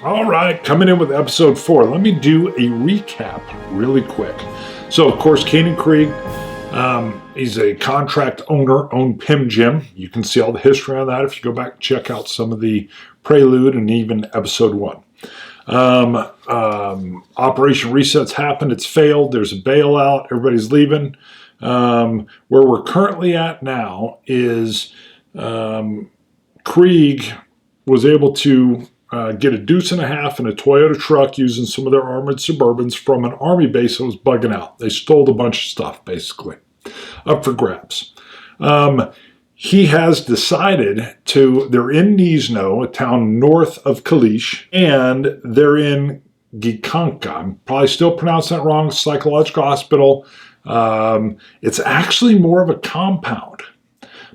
All right, coming in with episode 4. Let me do a recap really quick. So, of course, Caden Krieg, he's a contract owner, owned Pim Gym. You can see all the history on that if you go back and check out some of the prelude and even episode 1. Operation Reset's happened. It's failed. There's a bailout. Everybody's leaving. Where we're currently at now is Krieg was able to get a deuce and a half in a Toyota truck using some of their armored Suburbans from an army base that was bugging out. They stole a bunch of stuff, basically, up for grabs. He has decided they're in Nizhno, a town north of Kalish, and they're in Gikanka. I'm probably still pronouncing that wrong, psychological hospital. It's actually more of a compound,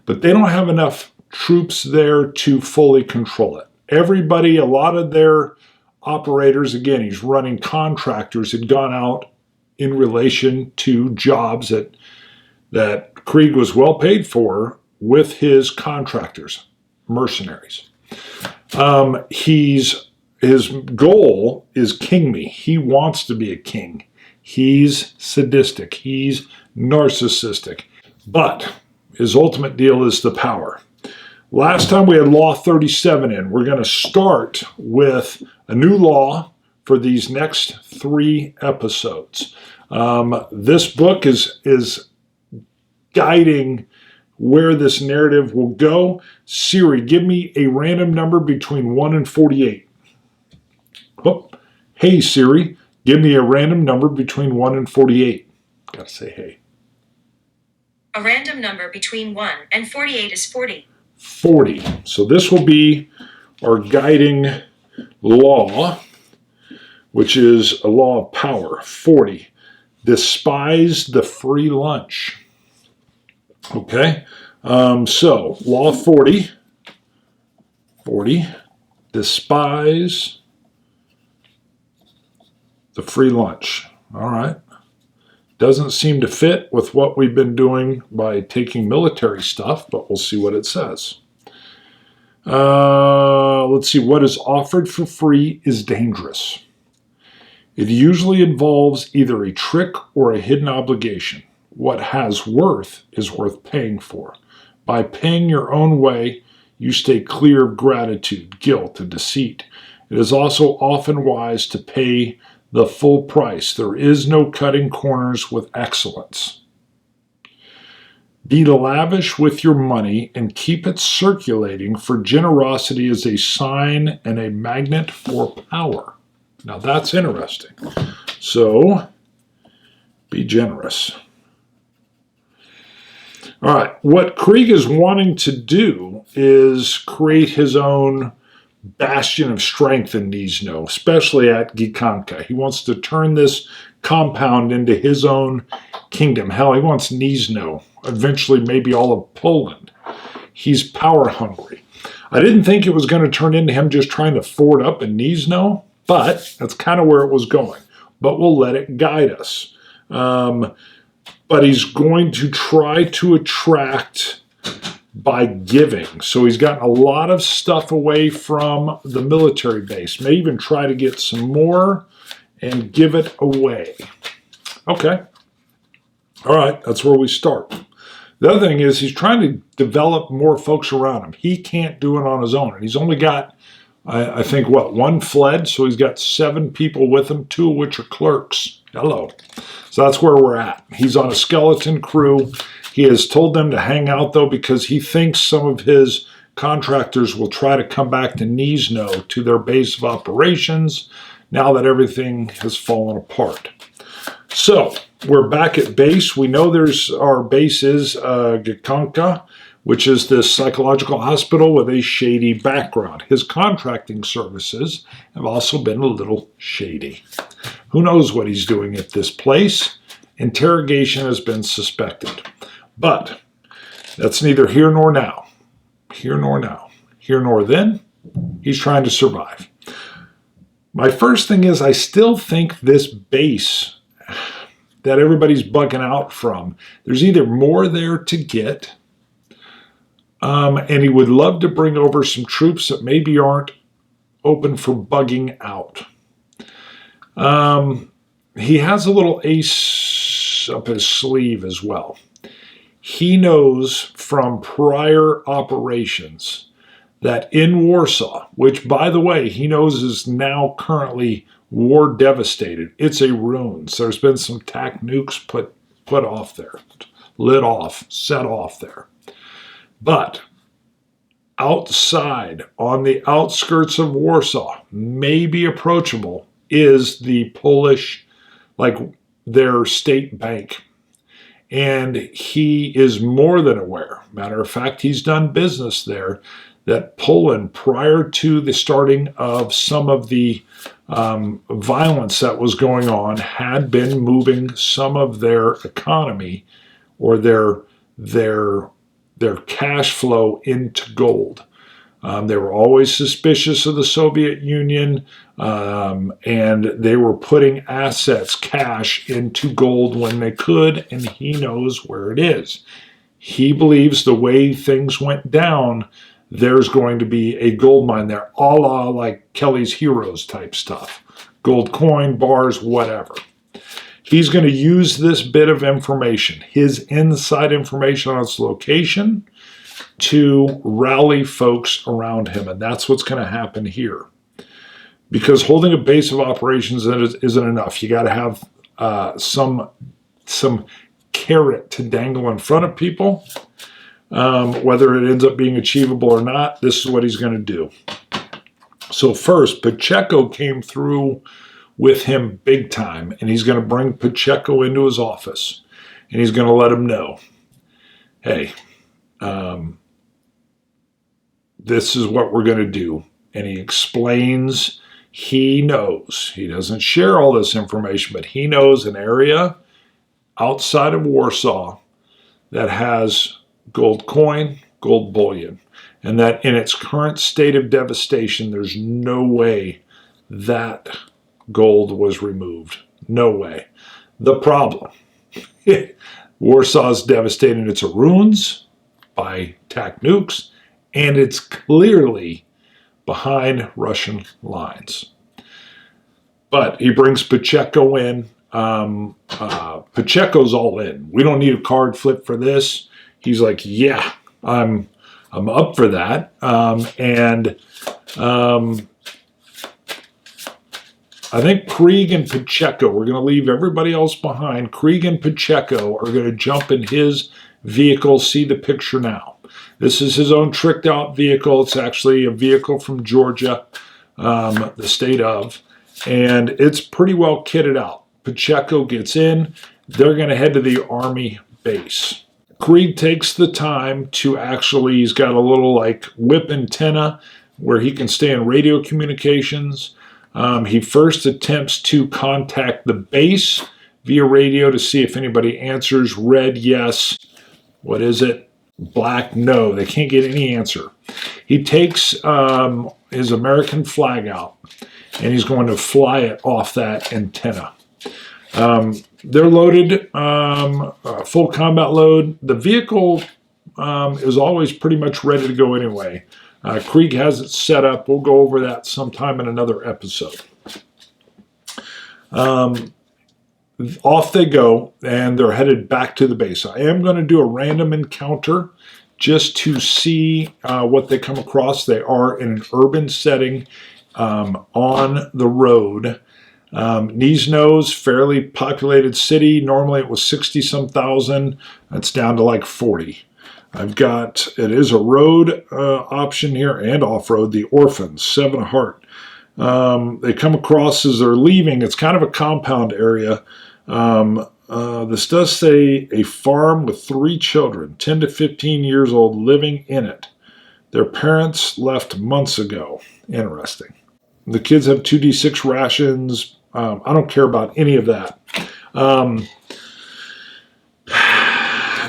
but they don't have enough troops there to fully control it. Everybody, a lot of their operators, again, he's running contractors, had gone out in relation to jobs that Krieg was well paid for with his contractors, mercenaries. His goal is king me. He wants to be a king. He's sadistic. He's narcissistic. But his ultimate deal is the power. Last time we had Law 37 in. We're going to start with a new law for these next 3 episodes. This book is guiding where this narrative will go. Siri, give me a random number between 1 and 48. Oh, hey, Siri, give me a random number between 1 and 48. Gotta say hey. A random number between 1 and 48 is 40. 40. So this will be our guiding law, which is a law of power. 40. Despise the free lunch. Okay. So law 40. 40. Despise the free lunch. All right. Doesn't seem to fit with what we've been doing by taking military stuff, but we'll see what it says. Let's see. What is offered for free is dangerous. It usually involves either a trick or a hidden obligation. What has worth is worth paying for. By paying your own way, you stay clear of gratitude, guilt, and deceit. It is also often wise to pay the full price. There is no cutting corners with excellence. Be lavish with your money and keep it circulating, for generosity is a sign and a magnet for power. Now that's interesting. So, be generous. All right, what Krieg is wanting to do is create his own bastion of strength in Nizhno, especially at Gikanka. He wants to turn this compound into his own kingdom. Hell, he wants Nizhno, eventually maybe all of Poland. He's power hungry. I didn't think it was going to turn into him just trying to ford up in Nizhno, but that's kind of where it was going. But we'll let it guide us. But he's going to try to attract by giving. So he's gotten a lot of stuff away from the military base. May even try to get some more and give it away. Okay. All right, that's where we start. The other thing is he's trying to develop more folks around him. He can't do it on his own. And he's only got, I think, one fled. So he's got 7 people with him, 2 of which are clerks. Hello. So that's where we're at. He's on a skeleton crew. He has told them to hang out, though, because he thinks some of his contractors will try to come back to Nizhno, to their base of operations, now that everything has fallen apart. So, we're back at base. We know our base is Gikanka, which is this psychological hospital with a shady background. His contracting services have also been a little shady. Who knows what he's doing at this place? Interrogation has been suspected. But that's neither here nor now. Here nor now. Here nor then. He's trying to survive. My first thing is I still think this base that everybody's bugging out from, there's either more there to get, and he would love to bring over some troops that maybe aren't open for bugging out. He has a little ace up his sleeve as well. He knows from prior operations that in Warsaw, which, by the way, he knows is now currently war devastated. It's a ruins. There's been some TAC nukes put off there, lit off, set off there. But outside, on the outskirts of Warsaw, maybe approachable, is the Polish, like their state bank. And he is more than aware, matter of fact, he's done business there, that Poland, prior to the starting of some of the violence that was going on, had been moving some of their economy or their cash flow into gold. They were always suspicious of the Soviet Union, and they were putting assets, cash, into gold when they could, and he knows where it is. He believes the way things went down, there's going to be a gold mine there, a la like Kelly's Heroes type stuff. Gold coin, bars, whatever. He's going to use this bit of information, his inside information on its location, to rally folks around him. And that's what's going to happen here. Because holding a base of operations isn't enough. You got to have some carrot to dangle in front of people. Whether it ends up being achievable or not, this is what he's going to do. So first, Pacheco came through with him big time, and he's going to bring Pacheco into his office, and he's going to let him know, hey, this is what we're going to do. And he explains, he knows, he doesn't share all this information, but he knows an area outside of Warsaw that has gold coin, gold bullion, and that in its current state of devastation, there's no way that gold was removed. No way. The problem, Warsaw's devastated. It's a ruins by TAC nukes, and it's clearly behind Russian lines. But he brings Pacheco in. Pacheco's all in. We don't need a card flip for this. He's like, yeah, I'm up for that. I think Krieg and Pacheco, we're going to leave everybody else behind. Krieg and Pacheco are going to jump in his vehicle. See the picture now. This is his own tricked out vehicle. It's actually a vehicle from Georgia, the state of, and it's pretty well kitted out. Pacheco gets in. They're going to head to the Army base. Krieg takes the time to actually, he's got a little like whip antenna where he can stay in radio communications. He first attempts to contact the base via radio to see if anybody answers. Red, yes. What is it? Black, no. They can't get any answer. He takes his American flag out, and he's going to fly it off that antenna. They're loaded, full combat load. The vehicle is always pretty much ready to go anyway. Krieg has it set up. We'll go over that sometime in another episode. Off they go, and they're headed back to the base. I am going to do a random encounter just to see what they come across. They are in an urban setting on the road. Nizhno's fairly populated city. Normally it was 60-some thousand. It's down to like 40. It is a road option here and off-road. The Orphans, 7 Heart. They come across as they're leaving. It's kind of a compound area. This does say a farm with 3 children, 10 to 15 years old, living in it. Their parents left months ago. Interesting. The kids have 2D6 rations. I don't care about any of that.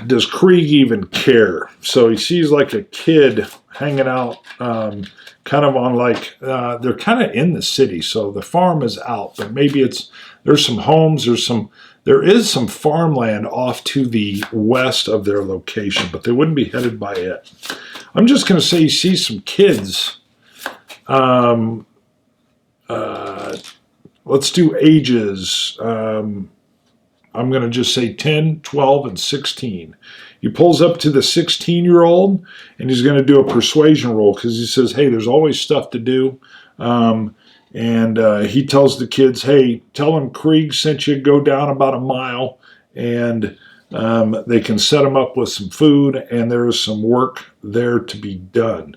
Does Krieg even care? So he sees like a kid hanging out, kind of on like, they're kind of in the city, so the farm is out, but maybe there's some homes, there is some farmland off to the west of their location, but they wouldn't be headed by it. I'm just going to say he sees some kids let's do ages. I'm going to just say 10, 12, and 16. He pulls up to the 16-year-old, and he's going to do a persuasion roll because he says, hey, there's always stuff to do. And he tells the kids, hey, tell them Krieg sent you, go down about a mile, and they can set him up with some food, and there is some work there to be done.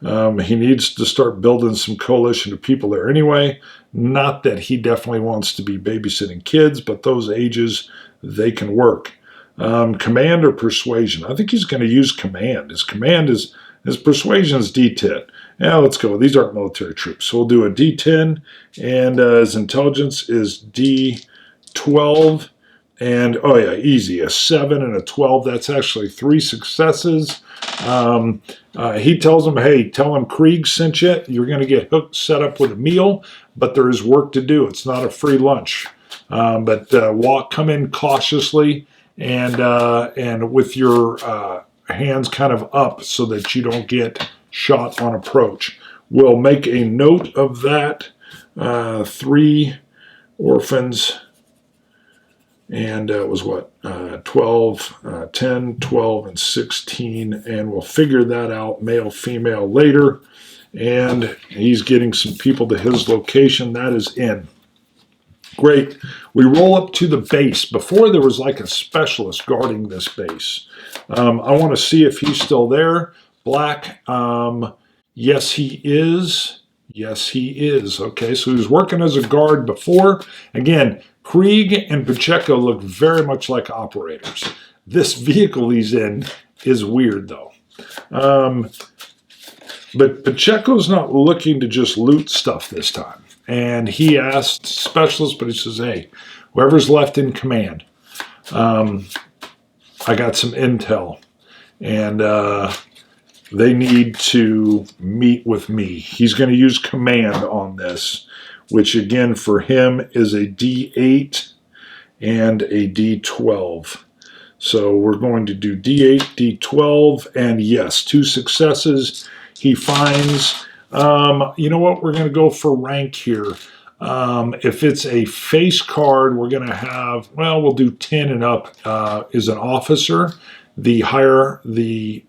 He needs to start building some coalition of people there anyway. Not that he definitely wants to be babysitting kids, but those ages, they can work. Command or persuasion? I think he's going to use command. His persuasion is D10. Yeah, let's go. These aren't military troops. So we'll do a D10, and his intelligence is D12. And, oh yeah, easy. A 7 and a 12. That's actually 3 successes. He tells him, hey, tell him Krieg sent you. You're going to get hooked, set up with a meal, but there is work to do. It's not a free lunch. But come in cautiously and with your hands kind of up so that you don't get shot on approach. We'll make a note of that. 3 orphans. And it was what? 12, 10, 12, and 16. And we'll figure that out, male, female, later. And he's getting some people to his location. That is in. Great. We roll up to the base. Before there was like a specialist guarding this base. I want to see if he's still there. Black. Yes, he is. Yes, he is. Okay, so he was working as a guard before. Again, Krieg and Pacheco look very much like operators. This vehicle he's in is weird, though. But Pacheco's not looking to just loot stuff this time. And he asked specialists, but he says, hey, whoever's left in command, I got some intel. And they need to meet with me. He's going to use command on this, which again for him is a D8 and a D12. So we're going to do D8, D12, and yes, 2 successes. He finds, you know what, we're going to go for rank here. If it's a face card, we're going to have, well, we'll do 10 and up is an officer. The higher the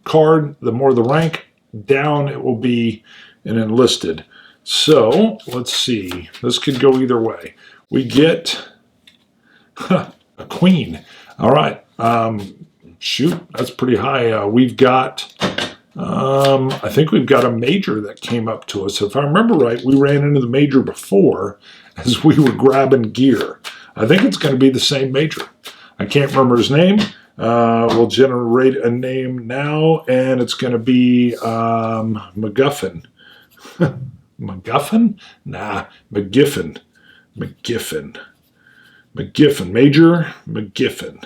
card, the more the rank. Down, it will be an enlisted. So, let's see. This could go either way. We get a queen. All right. Shoot, that's pretty high. We've got, I think we've got a major that came up to us. If I remember right, we ran into the major before as we were grabbing gear. I think it's going to be the same major. I can't remember his name. We'll generate a name now, and it's going to be MacGuffin. MacGuffin? Nah, McGiffin. McGiffin. Major McGiffin.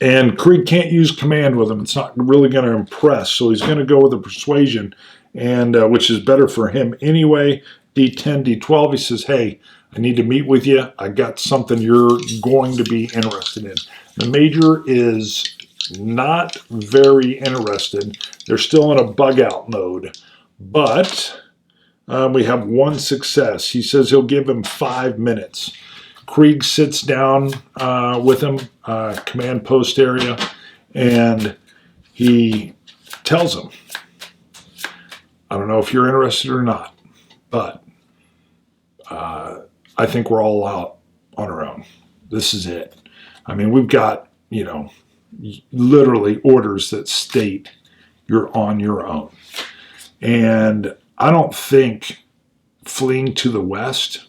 And Krieg can't use command with him. It's not really going to impress, so he's going to go with a persuasion, and which is better for him anyway. D10, D12. He says, hey, I need to meet with you. I got something you're going to be interested in. The major is not very interested. They're still in a bug out mode. But we have 1 success. He says he'll give him 5 minutes. Krieg sits down with him, command post area, and he tells him, I don't know if you're interested or not, but I think we're all out on our own. This is it. I mean, we've got, literally orders that state you're on your own. And I don't think fleeing to the west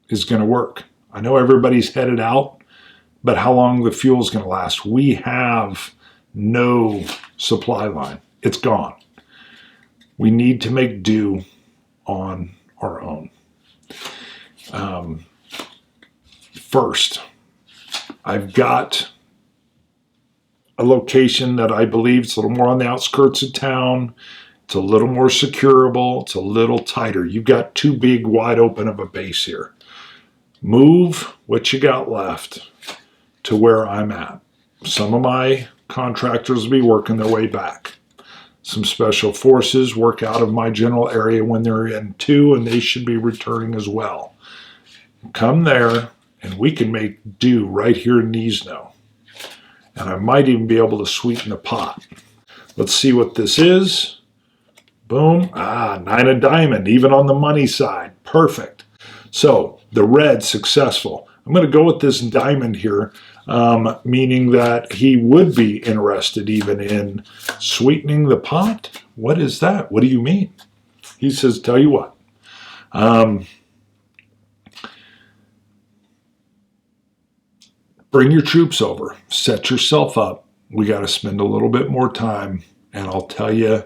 is going to work. I know everybody's headed out, but how long the fuel is going to last? We have no supply line. It's gone. We need to make do on our own. First, I've got a location that I believe is a little more on the outskirts of town. It's a little more securable. It's a little tighter. You've got too big, wide open of a base here. Move what you got left to where I'm at. Some of my contractors will be working their way back. Some special forces work out of my general area when they're in too, and they should be returning as well. Come there, and we can make do right here in Nisno. And I might even be able to sweeten the pot. Let's see what this is. Boom. 9 of diamond, even on the money side. Perfect. So the red, successful. I'm going to go with this diamond here, meaning that he would be interested even in sweetening the pot. What is that? What do you mean? He says, tell you what. Bring your troops over. Set yourself up. We got to spend a little bit more time, and I'll tell you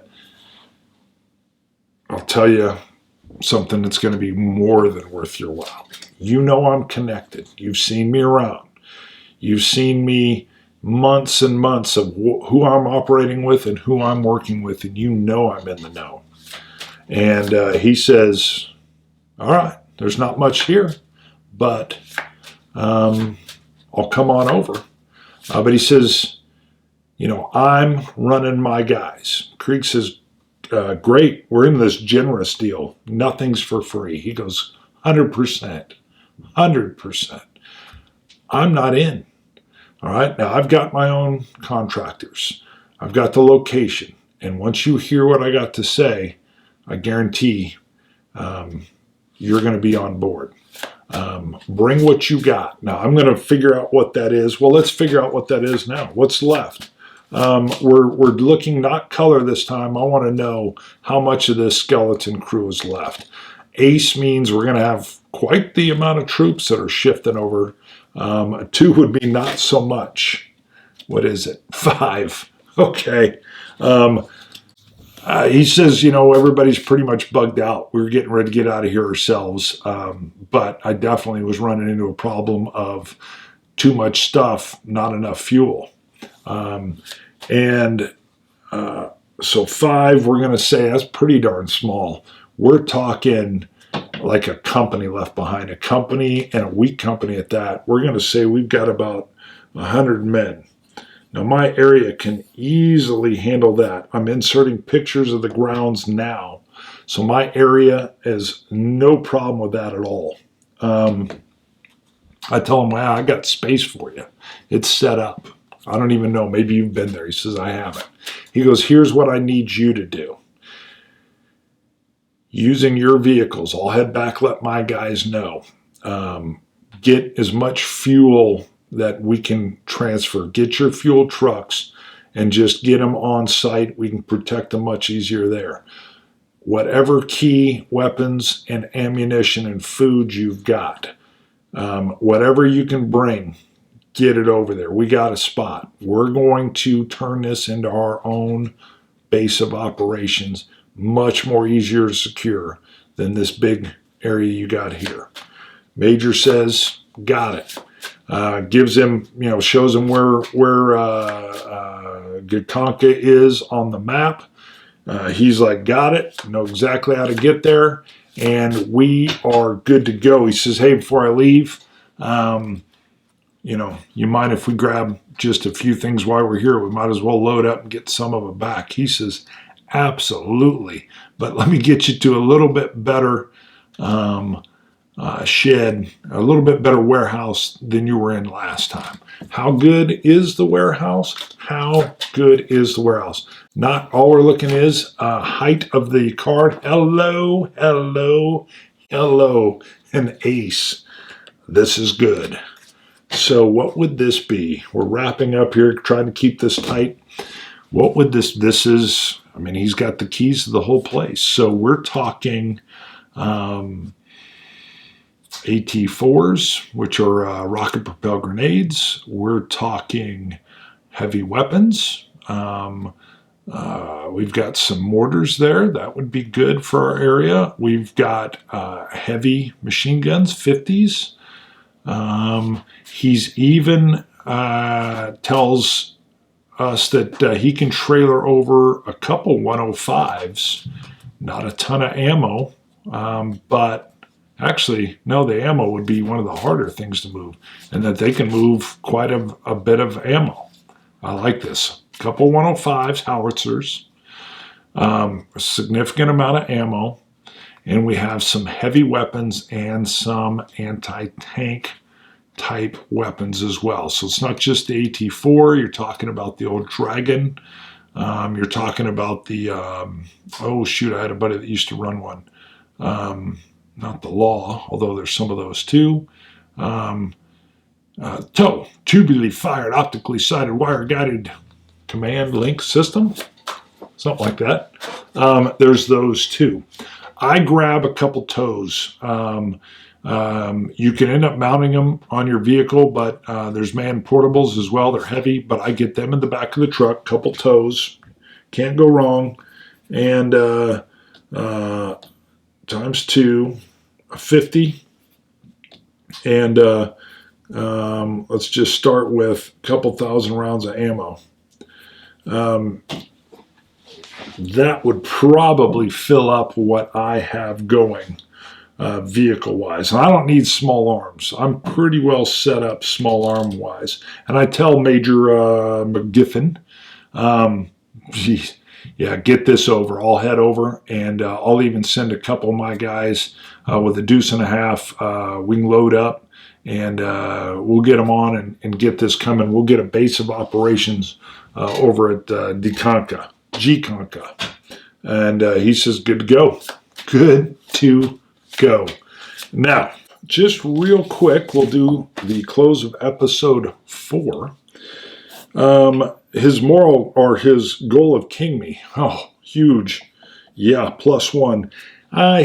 something that's going to be more than worth your while. You know I'm connected. You've seen me around. You've seen me months and months of who I'm operating with and who I'm working with, and you know I'm in the know. And he says, all right, there's not much here, but I'll come on over. But he says, I'm running my guys. Krieg says, great, we're in this generous deal. Nothing's for free. He goes, 100%. 100%. I'm not in. All right, now I've got my own contractors. I've got the location. And once you hear what I got to say, I guarantee you're going to be on board. Bring what you got. Now, I'm going to figure out what that is. Well, let's figure out what that is now. What's left? We're looking not color this time. I want to know how much of this skeleton crew is left. Ace means we're going to have quite the amount of troops that are shifting over. 2 would be not so much. What is it? 5. Okay. He says, everybody's pretty much bugged out. We were getting ready to get out of here ourselves. But I definitely was running into a problem of too much stuff, not enough fuel. So 5, we're going to say that's pretty darn small. We're talking like a company left behind, a company and a weak company at that. We're going to say we've got about 100 men. Now, my area can easily handle that. I'm inserting pictures of the grounds now. So my area has no problem with that at all. I tell him, wow, I got space for you. It's set up. I don't even know. Maybe you've been there. He says, I haven't. He goes, here's what I need you to do. Using your vehicles, I'll head back, let my guys know. Get as much fuel that we can transfer. Get your fuel trucks and just get them on site. We can protect them much easier there. Whatever key weapons and ammunition and food you've got, whatever you can bring, get it over there. We got a spot. We're going to turn this into our own base of operations, much more easier to secure than this big area you got here. Major says, got it. Gives him, shows him where Gikanka is on the map. He's like, got it, know exactly how to get there, and we are good to go. He says, hey, before I leave, you mind if we grab just a few things while we're here? We might as well load up and get some of it back. He says, absolutely, but let me get you to a little bit better shed, a little bit better warehouse than you were in last time. How good is the warehouse? How good is the warehouse? Not all we're looking is height of the card. Hello, hello, hello, an ace. This is good. So what would this be? We're wrapping up here, trying to keep this tight. What would this is, he's got the keys to the whole place. So we're talking AT-4s, which are rocket propelled grenades. We're talking heavy weapons. We've got some mortars there. That would be good for our area. We've got heavy machine guns, 50s. He's even tells us that he can trailer over a couple 105s. Not a ton of ammo, but actually, no, the ammo would be one of the harder things to move, and that they can move quite a bit of ammo. I like this. A couple 105s, howitzers. a significant amount of ammo, and we have some heavy weapons and some anti-tank type weapons as well. So it's not just the AT-4, you're talking about the old Dragon, you're talking about the, oh shoot, I had a buddy that used to run one. Not the Law, although there's some of those too. TOW, tubally fired, optically sighted, wire guided command link system, something like that. There's those too. I grab a couple TOWs. You can end up mounting them on your vehicle, but there's man portables as well. They're heavy, but I get them in the back of the truck. Couple TOWs, can't go wrong. And times 2, a 50. And let's just start with a couple thousand rounds of ammo. That would probably fill up what I have going vehicle-wise. And I don't need small arms. I'm pretty well set up small arm-wise. And I tell Major McGiffin, geez, yeah, get this over. I'll head over, and I'll even send a couple of my guys with a deuce and a half. We can load up, and we'll get them on and get this coming. We'll get a base of operations over at Gkonka. And he says, good to go. Good to go. Now, just real quick, we'll do the close of episode 4. His moral, or his goal of King Me. Oh, huge. Yeah, +1.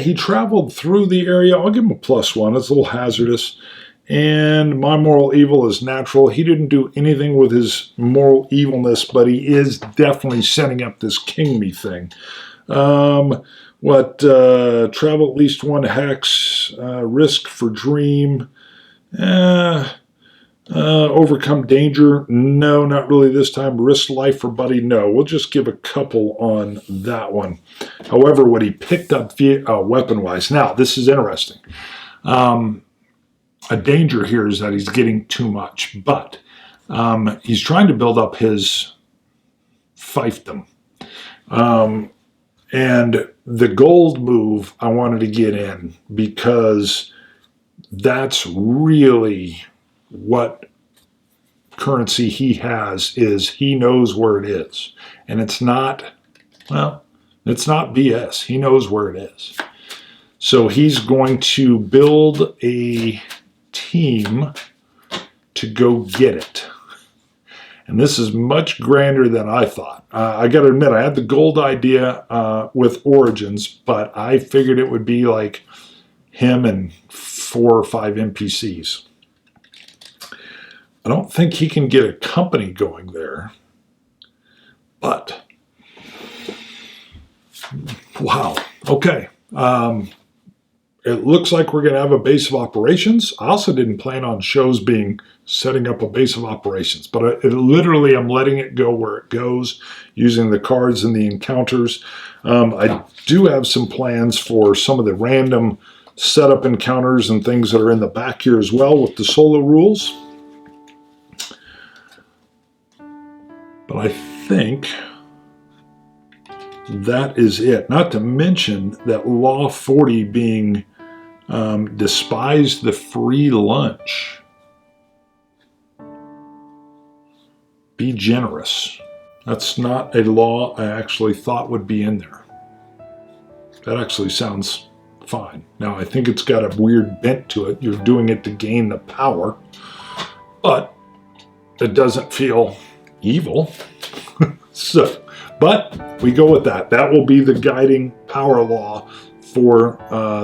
He traveled through the area. I'll give him a +1. It's a little hazardous. And my moral evil is natural. He didn't do anything with his moral evilness, but he is definitely setting up this King Me thing. Travel at least 1 hex, risk for dream, overcome danger, no, not really this time, risk life for buddy, no. We'll just give a couple on that one. However, what he picked up weapon-wise, now this is interesting. A danger here is that he's getting too much, but he's trying to build up his fiefdom. And the gold move I wanted to get in because that's really what currency he has, is he knows where it is. And it's not, well, it's not BS. He knows where it is. So he's going to build a team to go get it. And this is much grander than I thought. I got to admit, I had the gold idea with Origins, but I figured it would be like him and 4 or 5 NPCs. I don't think he can get a company going there, but wow. Okay. It looks like we're going to have a base of operations. I also didn't plan on shows setting up a base of operations, but literally I'm letting it go where it goes using the cards and the encounters. I do have some plans for some of the random setup encounters and things that are in the back here as well with the solo rules. But I think that is it. Not to mention that Law 40 being despise the free lunch. Be generous. That's not a law I actually thought would be in there. That actually sounds fine. Now, I think it's got a weird bent to it. You're doing it to gain the power, but it doesn't feel evil. But we go with that. That will be the guiding power law for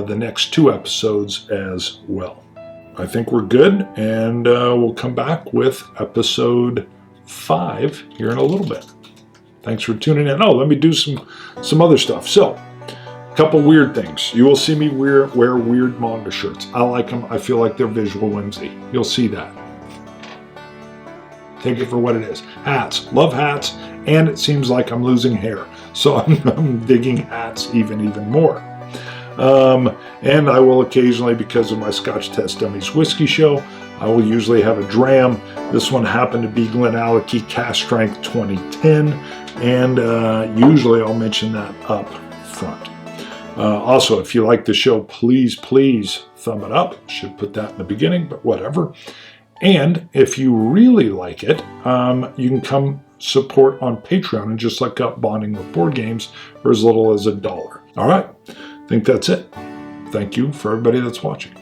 the next 2 episodes as well. I think we're good, and we'll come back with episode 5 here in a little bit. Thanks for tuning in. Oh, let me do some other stuff. So, a couple weird things. You will see me wear weird manga shirts. I like them. I feel like they're visual whimsy. You'll see that. Take it for what it is. Hats. Love hats. And it seems like I'm losing hair. So I'm digging hats even more. And I will occasionally, because of my Scotch Test Dummies whiskey show, I will usually have a dram. This one happened to be Glenallachie Cask Strength 2010. And usually I'll mention that up front. Also, if you like the show, please thumb it up. Should put that in the beginning, but whatever. And if you really like it, you can come support on Patreon and just look up Bonding with Board Games for as little as $1. All right, I think that's it. Thank you for everybody that's watching.